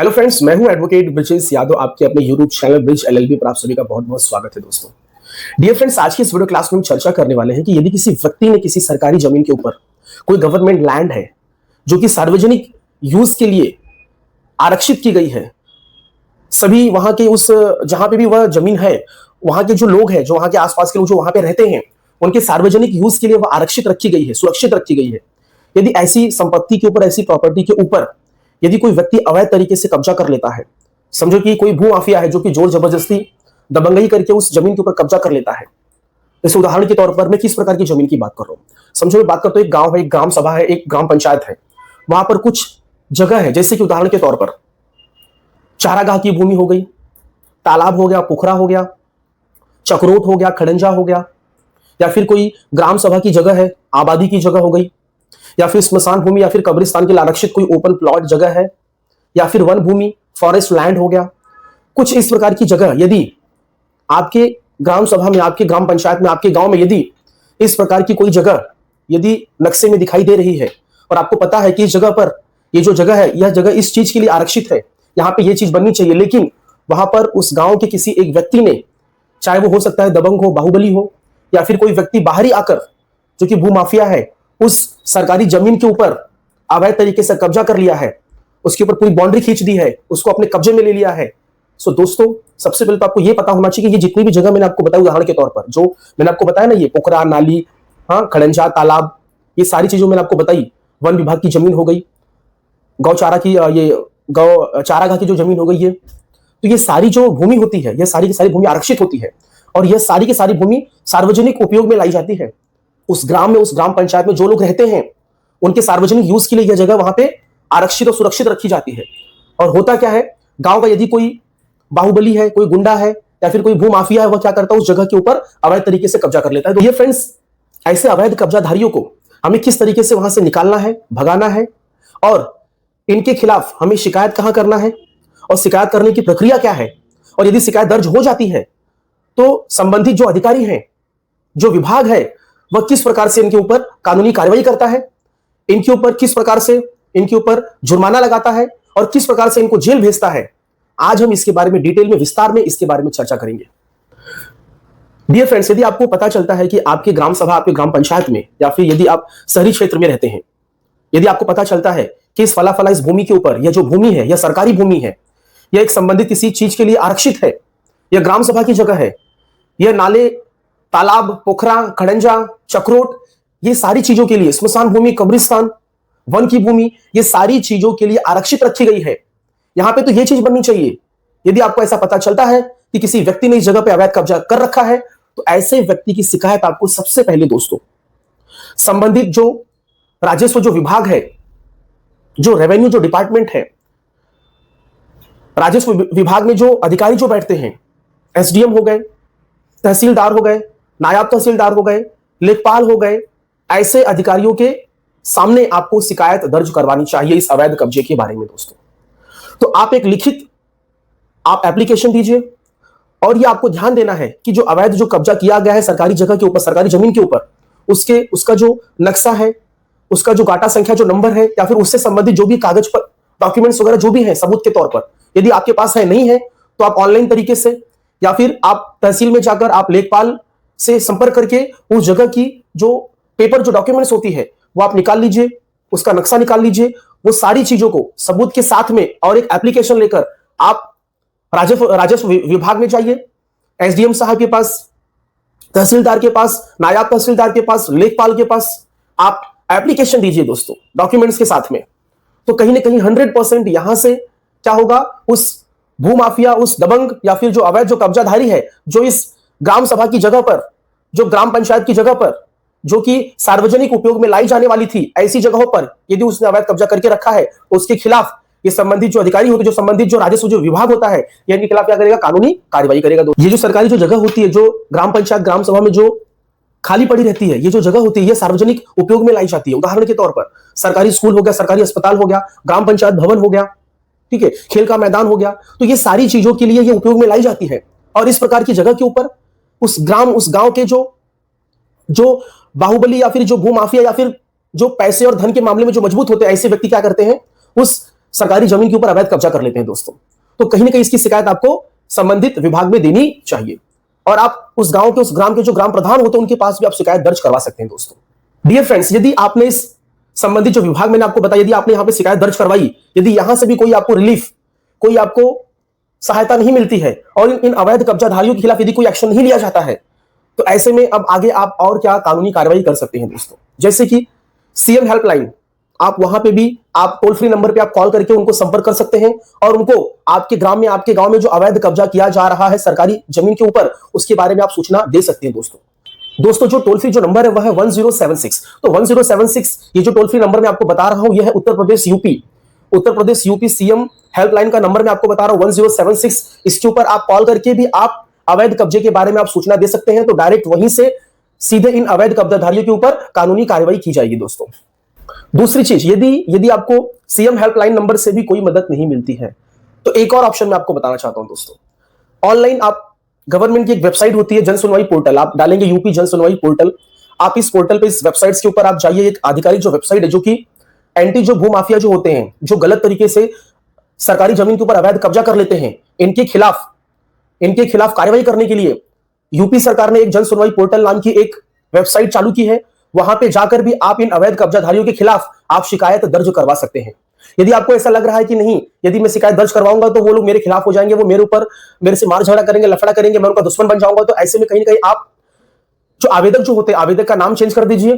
Hello friends, मैं हूं advocate Brijesh Yadav. आपके अपने यूट्यूब चैनल ब्रिज एलएलबी पर आप सभी का बहुत बहुत स्वागत है दोस्तों। डियर फ्रेंड्स, आज की इस वीडियो क्लास में हम चर्चा करने वाले हैं कि यदि किसी व्यक्ति ने किसी सरकारी जमीन के ऊपर कोई गवर्नमेंट लैंड है जो कि सार्वजनिक यूज के लिए आरक्षित की गई है, सभी वहां के उस जहां पे भी वह जमीन है, वहां के जो लोग हैं, जो वहां के आसपास के लोग जो वहां पे रहते हैं, उनके सार्वजनिक यूज के लिए वह आरक्षित रखी गई है, सुरक्षित रखी गई है। यदि ऐसी संपत्ति के ऊपर, ऐसी प्रॉपर्टी के ऊपर यदि कोई व्यक्ति अवैध तरीके से कब्जा कर लेता है, समझो कि कोई भू माफिया है जो कि जोर जबरदस्ती दबंगई करके उस जमीन के ऊपर कब्जा कर लेता है। जैसे उदाहरण के तौर पर मैं किस प्रकार की जमीन की बात कर रहा हूं, समझो मैं बात करता हूं एक गांव है, एक ग्राम सभा है, एक ग्राम पंचायत है। वहां पर कुछ जगह है, जैसे कि उदाहरण के तौर पर चारागाह की भूमि हो गई, तालाब हो गया, पोखरा हो गया, चक्रोट हो गया, खड़ंजा हो गया, या फिर कोई ग्राम सभा की जगह है, आबादी की जगह हो गई, या फिर स्मशान भूमि या फिर कब्रिस्तान के लिए आरक्षित कोई ओपन प्लॉट जगह है, या फिर वन भूमि, फॉरेस्ट लैंड हो गया। कुछ इस प्रकार की जगह यदि आपके ग्राम सभा में, आपके ग्राम पंचायत में, आपके गांव में यदि इस प्रकार की कोई जगह यदि नक्शे में दिखाई दे रही है और आपको पता है कि इस जगह पर, ये जो जगह है, यह जगह इस चीज के लिए आरक्षित है, यहां पे ये चीज बननी चाहिए, लेकिन वहां पर उस गांव के किसी एक व्यक्ति ने, चाहे वो हो सकता है दबंग हो, बाहुबली हो, या फिर कोई व्यक्ति बाहरी आकर जो कि भू माफिया है, उस सरकारी जमीन के ऊपर अवैध तरीके से कब्जा कर लिया है, उसके ऊपर पूरी बाउंड्री खींच दी है, उसको अपने कब्जे में ले लिया है। सो दोस्तों, सबसे पहले तो आपको यह पता होना चाहिए कि ये जितनी भी जगह मैंने आपको बताया, उदाहरण के तौर पर जो मैंने आपको बताया ना, ये पोखरा, नाली, हाँ, खड़ंजा, तालाब, ये सारी चीजों मैंने आपको बताई। वन विभाग की जमीन हो गई, गौचारा की, ये गौ चारागाह की जो जमीन हो गई है, तो ये सारी जो भूमि होती है, यह सारी की सारी भूमि आरक्षित होती है और यह सारी की सारी भूमि सार्वजनिक उपयोग में लाई जाती है। उस ग्राम में, उस ग्राम पंचायत में जो लोग रहते हैं, उनके सार्वजनिक यूज के लिए यह जगह वहां पे आरक्षित और सुरक्षित रखी जाती है। और होता क्या है, गांव का यदि कोई बाहुबली है, कोई गुंडा है, या फिर कोई भू माफिया है, वह क्या करता है, उस जगह के ऊपर अवैध तरीके से कब्जा कर लेता है। तो ये फ्रेंड्स, ऐसे अवैध कब्जाधारियों को हमें किस तरीके से वहां से निकालना है, भगाना है, और इनके खिलाफ हमें शिकायत कहां करना है, और शिकायत करने की प्रक्रिया क्या है, और यदि शिकायत दर्ज हो जाती है तो संबंधित जो अधिकारी हैं, जो विभाग है, वह किस प्रकार से इनके ऊपर कानूनी कार्रवाई करता है, इनके ऊपर किस प्रकार से इनके ऊपर जुर्माना लगाता है, और किस प्रकार से इनको जेल भेजता है। आज हम इसके बारे में डिटेल में, विस्तार में इसके बारे में चर्चा करेंगे। डियर फ्रेंड्स, यदि आपको पता चलता है कि आपके ग्राम सभा, आपके ग्राम पंचायत में, या फिर यदि आप शहरी क्षेत्र में रहते हैं, यदि आपको पता चलता है कि इस फला इस भूमि के ऊपर, यह जो भूमि है, यह सरकारी भूमि है, यह एक संबंधित किसी चीज के लिए आरक्षित है, यह ग्राम सभा की जगह है, यह नाले, तालाब, पोखरा, खड़ंजा, चक्रोट, ये सारी चीजों के लिए, स्मशान भूमि, कब्रिस्तान, वन की भूमि, ये सारी चीजों के लिए आरक्षित रखी गई है। यहां पे तो ये चीज बननी चाहिए। यदि आपको ऐसा पता चलता है कि किसी व्यक्ति ने इस जगह पे अवैध कब्जा कर रखा है, तो ऐसे व्यक्ति की शिकायत आपको सबसे पहले दोस्तों संबंधित जो राजस्व जो विभाग है, जो रेवेन्यू जो डिपार्टमेंट है, राजस्व विभाग में जो अधिकारी जो बैठते हैं, एसडीएम हो गए, तहसीलदार हो गए, नायब तहसीलदार हो गए, लेखपाल हो गए, ऐसे अधिकारियों के सामने आपको शिकायत दर्ज करवानी चाहिए इस अवैध कब्जे के बारे में दोस्तों। तो आप एक लिखित आप एप्लीकेशन दीजिए, और ये आपको ध्यान देना है कि जो अवैध जो कब्जा किया गया है सरकारी जगह के ऊपर, सरकारी जमीन के ऊपर, उसका जो नक्शा है, उसका जो गाटा संख्या, जो नंबर है, या फिर उससे संबंधित जो भी कागज पर डॉक्यूमेंट्स वगैरह जो भी है सबूत के तौर पर, यदि आपके पास है, नहीं है, तो आप ऑनलाइन तरीके से या फिर आप तहसील में जाकर आप लेखपाल से संपर्क करके उस जगह की जो पेपर, जो डॉक्यूमेंट्स होती है, वो आप निकाल लीजिए, उसका नक्शा निकाल लीजिए। वो सारी चीजों को सबूत के साथ में और एक एप्लीकेशन लेकर आप राजस्व विभाग में जाइए, एसडीएम साहब के पास, तहसीलदार के पास, नायब तहसीलदार के पास, लेखपाल के पास आप एप्लीकेशन दीजिए दोस्तों, डॉक्यूमेंट्स के साथ में। तो कहीं ना कहीं 100% यहां से क्या होगा, उस भू माफिया, उस दबंग या फिर जो अवैध जो कब्जाधारी है, जो इस ग्राम सभा की जगह पर, जो ग्राम पंचायत की जगह पर, जो कि सार्वजनिक उपयोग में लाई जाने वाली थी, ऐसी जगहों पर यदि उसने अवैध कब्जा करके रखा है, तो उसके खिलाफ ये संबंधित जो अधिकारी होते हैं, जो संबंधित जो राजस्व जो विभाग होता है, ये इनके खिलाफ क्या करेगा, कानूनी कार्रवाई करेगा। ये जो सरकारी जो जगह होती है, जो ग्राम पंचायत, ग्राम सभा में जो खाली पड़ी रहती है, ये जो जगह होती है, ये सार्वजनिक उपयोग में लाई जाती है। उदाहरण के तौर पर सरकारी स्कूल हो गया, सरकारी अस्पताल हो गया, ग्राम पंचायत भवन हो गया, ठीक है, खेल का मैदान हो गया, तो ये सारी चीजों के लिए ये उपयोग में लाई जाती है। और इस प्रकार की जगह के ऊपर उस गांव के जो बाहुबली या फिर जो भू माफिया या फिर जो पैसे और धन के मामले में जो मजबूत होते हैं, ऐसे व्यक्ति क्या करते हैं, उस सरकारी जमीन के ऊपर अवैध कब्जा कर लेते हैं दोस्तों, तो कहीं ना कहीं इसकी शिकायत आपको संबंधित विभाग में देनी चाहिए और आप उस गांव के, उस ग्राम के जो ग्राम प्रधान होते हैं उनके पास भी आप शिकायत दर्ज करवा सकते हैं दोस्तों। डियर फ्रेंड्स, यदि आपने इस संबंधित जो विभाग मैंने आपको बताया, यदि आपने यहां पे शिकायत दर्ज करवाई, यदि यहां से भी कोई आपको रिलीफ, कोई आपको सहायता नहीं मिलती है और इन अवैध कब्जाधारियों के खिलाफ यदि कोई एक्शन नहीं लिया जाता है, तो ऐसे में अब आगे आप और क्या कानूनी कार्रवाई कर सकते हैं दोस्तों। जैसे कि सीएम हेल्पलाइन, आप वहां पे भी आप टोल फ्री नंबर पे आप कॉल करके उनको संपर्क कर सकते हैं और उनको आपके ग्राम में, आपके गांव में जो अवैध कब्जा किया जा रहा है सरकारी जमीन के ऊपर, उसके बारे में आप सूचना दे सकते हैं दोस्तों। जो टोल फ्री जो नंबर है वह है 1076। तो 1076 ये जो टोल फ्री नंबर मैं आपको बता रहा हूं, यह है Uttar Pradesh UP CM helpline का नंबर मैं आपको बता रहा हूं 1076। इसके ऊपर आप कॉल करके भी आप अवैध कब्जे के बारे में आप सूचना दे सकते हैं, तो डायरेक्ट वहीं से सीधे इन अवैध कब्जाधारियों के ऊपर कानूनी कार्रवाई की जाएगी दोस्तों। दूसरी चीज, यदि आपको सीएम हेल्पलाइन नंबर से भी कोई मदद नहीं मिलती है, तो एक और ऑप्शन मैं आपको बताना चाहता हूं दोस्तों। ऑनलाइन आप गवर्नमेंट की एक वेबसाइट होती है जन सुनवाई पोर्टल, आप डालेंगे यूपी जन सुनवाई पोर्टल। आप इस पोर्टल पे, इस वेबसाइट के ऊपर आप जाइए, एक आधिकारिक जो वेबसाइट है जो कि एंटी जो भूमाफिया जो होते हैं, जो गलत तरीके से सरकारी जमीन के ऊपर अवैध कब्जा कर लेते हैं, इनके खिलाफ कार्रवाई करने के लिए यूपी सरकार ने एक जन सुनवाई पोर्टल नाम की एक वेबसाइट चालू की है। वहां पे जाकर भी आप इन अवैध कब्जाधारियों के खिलाफ आप शिकायत दर्ज करवा सकते हैं। यदि आपको ऐसा लग रहा है कि नहीं, यदि मैं शिकायत दर्ज करवाऊंगा तो वो लोग मेरे खिलाफ हो जाएंगे, वो मेरे से मार झगड़ा करेंगे, लफड़ा करेंगे, मैं उनका दुश्मन बन जाऊंगा, तो ऐसे में कहीं ना कहीं आप जो आवेदक जो होते हैं, आवेदक का नाम चेंज कर दीजिए,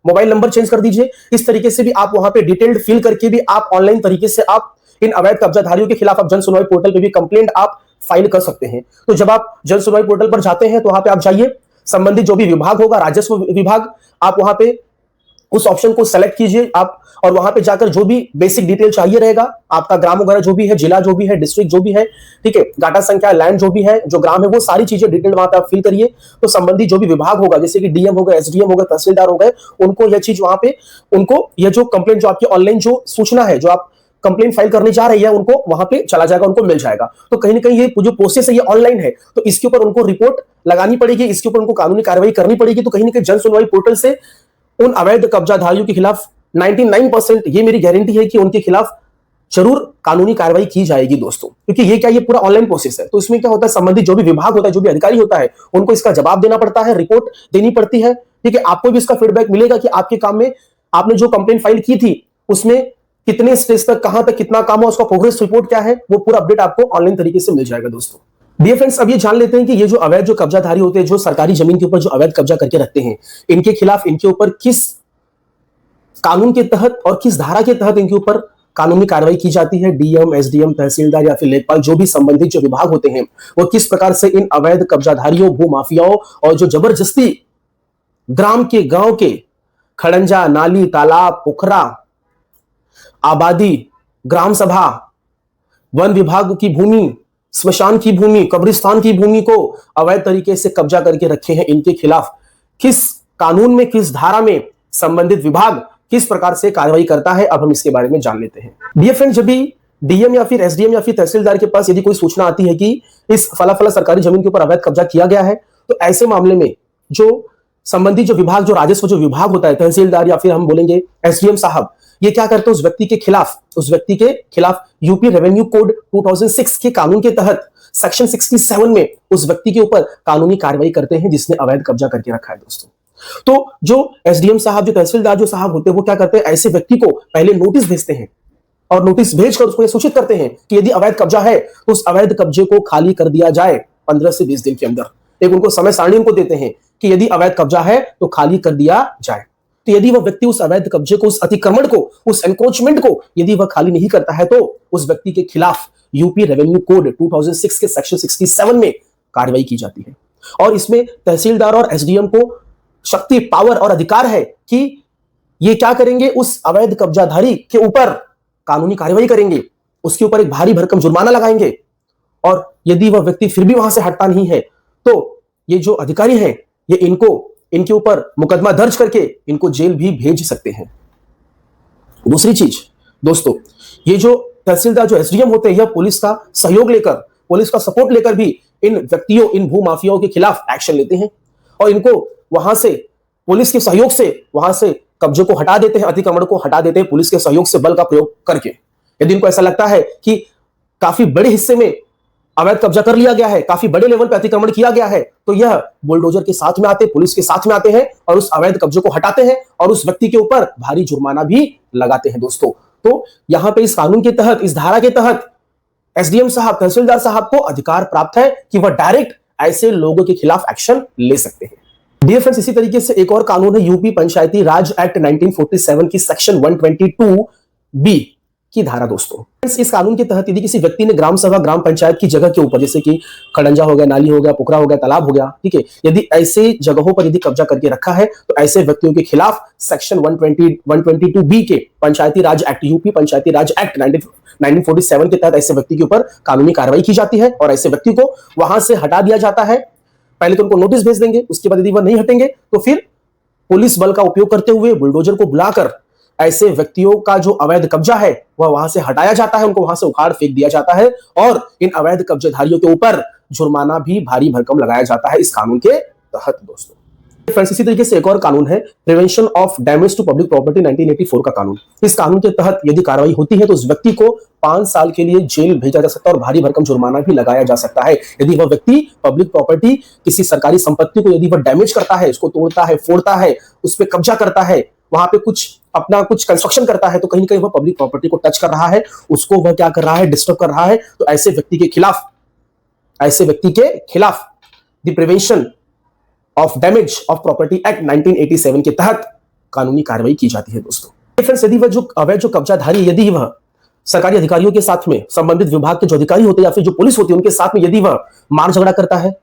मोबाइल नंबर चेंज कर दीजिए। इस तरीके से भी आप वहां पे डिटेल्ड फिल करके भी आप ऑनलाइन तरीके से आप इन अवैध कब्जाधारियों के खिलाफ आप जन सुनवाई पोर्टल पे भी कंप्लेंट आप फाइल कर सकते हैं। तो जब आप जन सुनवाई पोर्टल पर जाते हैं तो वहां पे आप जाइए, संबंधित जो भी विभाग होगा, राजस्व विभाग, आप वहां पे उस ऑप्शन को सेलेक्ट कीजिए आप, और वहां पे जाकर जो भी बेसिक डिटेल चाहिए रहेगा, आपका ग्राम वगैरह जो भी है, जिला जो भी है, डिस्ट्रिक्ट जो भी है, ठीक है, डाटा संख्या, लैंड जो भी है, जो ग्राम है, वो सारी चीजें डिटेल वहां पे आप फिल करिए। तो संबंधित जो भी विभाग होगा, जैसे कि डीएम होगा, एसडीएम होगा, तहसीलदार हो गए, उनको यह चीज वहां पे, उनको यह जो कंप्लेंट, जो आपकी ऑनलाइन जो सूचना है, जो आप कंप्लेंट फाइल करने जा रही है, उनको वहां पे चला जाएगा, उनको मिल जाएगा। तो कहीं ना कहीं ये जो प्रोसेस है ये ऑनलाइन है, तो इसके ऊपर उनको रिपोर्ट लगानी पड़ेगी, इसके ऊपर उनको कानूनी कार्रवाई करनी पड़ेगी। तो कहीं ना कहीं जन सुनवाई पोर्टल से उन अवैध कब्जाधारियों के खिलाफ 99% ये मेरी गारंटी है कि उनके खिलाफ जरूर कानूनी कार्रवाई की जाएगी दोस्तों, क्योंकि ये पूरा ऑनलाइन प्रोसेस है। तो इसमें क्या होता है, संबंधित जो भी विभाग होता है, जो भी अधिकारी होता है, उनको इसका जवाब देना पड़ता है, रिपोर्ट देनी पड़ती है, ठीक है। आपको भी इसका फीडबैक मिलेगा कि आपके काम में, आपने जो कंप्लेंट फाइल की थी उसमें कितने स्टेज तक, कहां तक कितना काम हुआ, उसका प्रोग्रेस रिपोर्ट क्या है, वो पूरा अपडेट आपको ऑनलाइन तरीके से मिल जाएगा दोस्तों। डियर फ्रेंड्स, अब ये जान लेते हैं कि ये जो अवैध जो कब्जाधारी होते हैं, जो सरकारी जमीन के ऊपर जो अवैध कब्जा करके रखते हैं, इनके खिलाफ, इनके ऊपर किस कानून के तहत और किस धारा के तहत इनके ऊपर कानूनी कार्रवाई की जाती है। डीएम, एसडीएम, तहसीलदार या फिर लेखपाल, जो भी संबंधित जो विभाग होते हैं, वो किस प्रकार से इन अवैध कब्जाधारियों, भूमाफियाओं और जो जबरदस्ती ग्राम के, गांव के खड़ंजा, नाली, तालाब, पोखरा, आबादी, ग्राम सभा, वन विभाग की भूमि, स्मशान की भूमि, कब्रिस्तान की भूमि को अवैध तरीके से कब्जा करके रखे हैं, इनके खिलाफ किस कानून में, किस धारा में संबंधित विभाग किस प्रकार से कार्रवाई करता है, अब हम इसके बारे में जान लेते हैं। डियर फ्रेंड्स, जब भी डीएम या फिर एसडीएम या फिर तहसीलदार के पास यदि कोई सूचना आती है कि इस फला सरकारी जमीन के ऊपर अवैध कब्जा किया गया है, तो ऐसे मामले में जो संबंधित जो विभाग, जो राजस्व जो विभाग होता है, तहसीलदार या फिर हम बोलेंगे एसडीएम साहब, ये क्या करते हैं, उस व्यक्ति के खिलाफ यूपी रेवेन्यू कोड 2006 के कानून के तहत सेक्शन 67 में उस व्यक्ति के ऊपर कानूनी कार्रवाई करते हैं जिसने अवैध कब्जा करके रखा है दोस्तों। तो जो एसडीएम साहब, जो तहसीलदार जो साहब होते हैं, वो क्या करते हैं, ऐसे व्यक्ति को पहले नोटिस भेजते हैं और नोटिस भेजकर उसको ये सूचित करते हैं कि यदि अवैध कब्जा है तो उस अवैध कब्जे को खाली कर दिया जाए 15 से 20 दिन के अंदर। एक उनको समय सारणी उनको देते हैं कि यदि अवैध कब्जा है तो खाली कर दिया जाए। तो यदि वह व्यक्ति उस अवैध कब्जे को, उस अतिक्रमण को, उस एनक्रोचमेंट को यदि वह खाली नहीं करता है, तो उस व्यक्ति के खिलाफ यूपी रेवेन्यू कोड 2006 के सेक्शन 67 में कार्रवाई की जाती है। और इसमें तहसीलदार और एसडीएम को शक्ति, पावर और अधिकार है कि ये क्या करेंगे, उस अवैध कब्जाधारी के ऊपर कानूनी कार्रवाई करेंगे, उसके ऊपर एक भारी भरकम जुर्माना लगाएंगे, और यदि वह व्यक्ति फिर भी वहां से हटता नहीं है तो ये जो अधिकारी हैं, ये इनके ऊपर मुकदमा दर्ज करके इनको जेल भी भेज सकते हैं। दूसरी चीज दोस्तों, ये जो तहसीलदार, जो एसडीएम होते हैं, यह पुलिस का सहयोग लेकर, पुलिस का सपोर्ट लेकर भी इन व्यक्तियों, इन भूमाफियाओं के खिलाफ एक्शन लेते हैं और इनको वहां से, पुलिस के सहयोग से वहां से कब्जे को हटा देते हैं, अतिक्रमण को हटा देते हैं पुलिस के सहयोग से, बल का प्रयोग करके। यदि इनको ऐसा लगता है कि काफी बड़े हिस्से में अवैध कब्जा कर लिया गया है, काफी बड़े लेवल पर अतिक्रमण किया गया है, तो यह बुलडोजर के साथ में आते, पुलिस के साथ में आते हैं और उस अवैध कब्जे को हटाते हैं और उस व्यक्ति के ऊपर भारी जुर्माना भी लगाते हैं दोस्तों। तो यहां पे इस कानून के तहत, इस धारा के तहत एसडीएम साहब, तहसीलदार साहब को अधिकार प्राप्त है कि वह डायरेक्ट ऐसे लोगों के खिलाफ एक्शन ले सकते हैं। डियर फ्रेंड्स, इसी तरीके से एक और कानून है यूपी पंचायती राज एक्ट 1947 की सेक्शन 122B की धारा दोस्तों। इस कानून के तहत यदि किसी व्यक्ति ने ग्राम सभा, ग्राम पंचायत की जगह के ऊपर, जैसे कि खड़ंजा हो गया, नाली हो गया, पोखरा हो गया, तालाब हो गया, ठीक है, यदि ऐसे जगहों पर यदि कब्जा करके रखा है तो ऐसे व्यक्तियों के खिलाफ सेक्शन 122B के पंचायती राज एक्ट, यूपी पंचायती राज एक्ट 1947 के तहत ऐसे व्यक्ति के ऊपर कानूनी कार्रवाई की जाती है और ऐसे व्यक्ति को वहां से हटा दिया जाता है। पहले तो उनको नोटिस भेज देंगे, उसके बाद यदि वह नहीं हटेंगे तो फिर पुलिस बल का उपयोग करते हुए बुलडोजर को बुलाकर ऐसे व्यक्तियों का जो अवैध कब्जा है वह वहां से हटाया जाता है, उनको वहां से उखाड़ फेंक दिया जाता है और इन अवैध कब्जेधारियों के ऊपर जुर्माना भी भारी भरकम लगाया जाता है इस कानून के तहत दोस्तों। फ्रेंड्स, इसी तरीके से एक और कानून है prevention of damage to public property 1984 का कानून। इस कानून के तहत यदि कार्रवाई होती है तो उस व्यक्ति को 5 साल के लिए जेल भेजा जा सकता है और भारी भरकम जुर्माना भी लगाया जा सकता है यदि वह व्यक्ति पब्लिक प्रॉपर्टी, किसी सरकारी संपत्ति को यदि वह डैमेज करता है, उसको तोड़ता है, फोड़ता है, उस पर कब्जा करता है, वहां पे अपना कुछ कंस्ट्रक्शन करता है, तो कहीं ना कहीं वह पब्लिक प्रॉपर्टी को टच कर रहा है, उसको वह क्या कर रहा है, डिस्टर्ब कर रहा है। तो ऐसे व्यक्ति के खिलाफ the prevention of damage of property act 1987 के तहत कानूनी कार्रवाई की जाती है दोस्तों। फ्रेंड्स, यदि वह जो अवैध जो कब्जाधारी, यदि वह सरकारी अधिकारियों के साथ में, संबंधित विभाग के जो अधिकारी होते हैं या फिर जो पुलिस होती है उनके साथ में यदि वह मार झगड़ा करता है,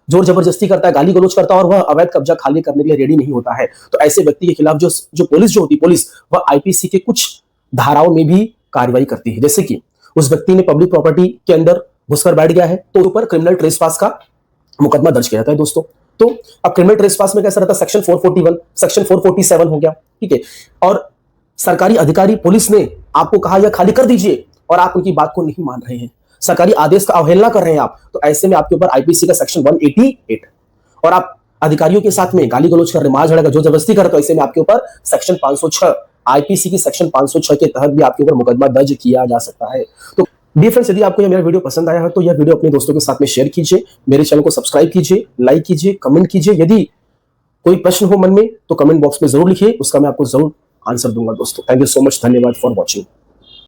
जोर जबरदस्ती करता है, गाली गलौज करता है और वह अवैध कब्जा खाली करने के लिए रेडी नहीं होता है, तो ऐसे व्यक्ति के खिलाफ जो पुलिस वह आईपीसी के कुछ धाराओं में भी कार्रवाई करती है। जैसे कि उस व्यक्ति ने पब्लिक प्रॉपर्टी के अंदर घुसकर बैठ गया है तो ऊपर क्रिमिनल ट्रेसपास का मुकदमा दर्ज किया जाता है दोस्तों। तो अब क्रिमिनल ट्रेसपास में कैसा रहता है, सेक्शन 441, सेक्शन 447 हो गया, ठीक है, और सरकारी अधिकारी पुलिस ने आपको कहा यह खाली कर दीजिए और आप उनकी बात को नहीं मान रहे हैं, सरकारी आदेश का अवहेलना कर रहे हैं आप, तो ऐसे में आपके ऊपर आईपीसी का सेक्शन 188 और आप अधिकारियों के साथ में गाली गलौज कर रहे, मार झगड़ा, जो जबरदस्ती कर रहे, तो ऐसे में आपके ऊपर सेक्शन 506, आईपीसी की सेक्शन 506 के तहत भी आपके ऊपर मुकदमा दर्ज किया जा सकता है। तो डियर फ्रेंड्स, यदि आपको यह मेरा वीडियो पसंद आया है तो यह वीडियो अपने दोस्तों के साथ में शेयर कीजिए, मेरे चैनल को सब्सक्राइब कीजिए, लाइक कीजिए, कमेंट कीजिए। यदि कोई प्रश्न हो मन में तो कमेंट बॉक्स में जरूर लिखिए, उसका मैं आपको जरूर आंसर दूंगा दोस्तों। थैंक यू सो मच, धन्यवाद फॉर वॉचिंग।